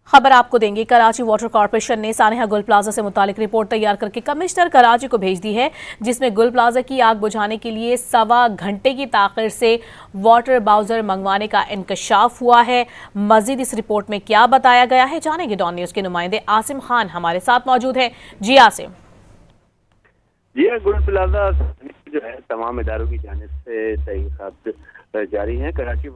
खबर आपको देंगे। कराची वाटर कॉर्पोरेशन ने सानेहा गुल प्लाजा से मुतालिक रिपोर्ट तैयार करके कमिश्नर कराची को भेज दी है, जिसमें गुल प्लाजा की आग बुझाने के लिए 1.25 घंटे की ताखिर से वाटर बाउजर मंगवाने का इंकशाफ हुआ है। मजीद इस रिपोर्ट में क्या बताया गया है जानेंगे। डॉन न्यूज के नुमाइंदे आसिम खान हमारे साथ मौजूद है। जी आसिम। जी गुल प्लाजा जो है तमाम इदारों की जानिब से तहकीकात जारी हैं। कराची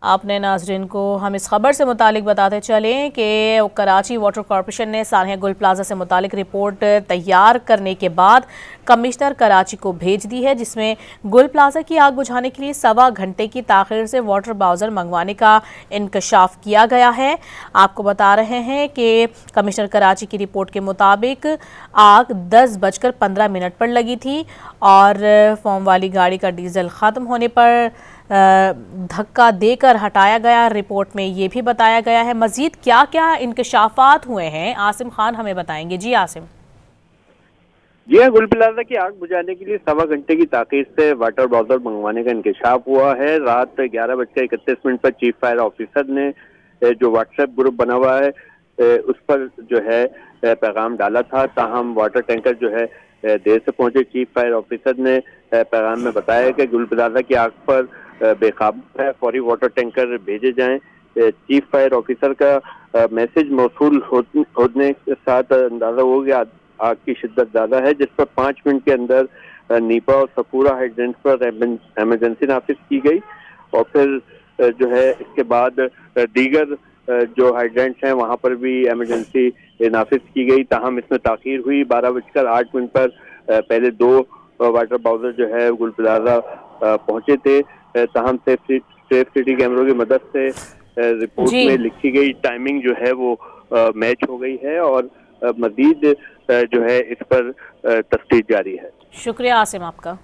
आपने नाजरीन को हम इस खबर से मुतालिक बताते चलें कि कराची वाटर कॉर्पोरेशन ने सानिया गुल प्लाजा से मुतालिक रिपोर्ट तैयार करने के बाद कमिश्नर कराची को भेज दी है, जिसमें गुल प्लाजा की आग बुझाने के लिए 1.25 घंटे की ताखिर से वाटर बाउजर मंगवाने का इंकशाफ किया गया है। आपको बता रहे हैं कि कमिश्नर कराची की रिपोर्ट के मुताबिक आग 10:15 पर लगी थी और फोम वाली गाड़ी का डीजल ख़त्म होने पर धक्का देकर हटाया गया। रिपोर्ट में ये भी बताया गया है। मजीद क्या क्या इंकशाफात हुए हैं आसिम खान हमें बताएंगे। जी आसिम। जी हाँ, गुल प्लाजा की आग बुझाने के लिए 1.25 घंटे की ताकीद से वाटर बाउजर मंगवाने का इंकशाफ हुआ है। रात 11:31 पर चीफ फायर ऑफिसर ने जो व्हाट्सएप ग्रुप बना हुआ है उस पर जो है पैगाम डाला था, ताहम वाटर टैंकर जो है देर से पहुंचे। चीफ फायर ऑफिसर ने पैगाम में बताया कि गुल प्लाजा की आग पर बेकाबू है, फौरी वाटर टैंकर भेजे जाएं। चीफ फायर ऑफिसर का मैसेज मौसूल होने के साथ अंदाजा हो गया आग की शिद्दत ज्यादा है, जिस पर 5 मिनट के अंदर नीपा और सपूरा हाइड्रेंट पर एमरजेंसी नाफिज की गई और फिर जो है इसके बाद दीगर जो हाइड्रेंट्स हैं वहां पर भी एमरजेंसी नाफिज की गई। ताहम इसमें ताखीर हुई। 12:08 पर पहले 2 वाटर बाउजर जो है गुल प्लाजा पहुंचे थे। ताहम सेफ सिटी कैमरों की मदद से रिपोर्ट में लिखी गई टाइमिंग जो है वो मैच हो गई है और मजीद जो है इस पर तफ्तीश जारी है। शुक्रिया आसिम आपका।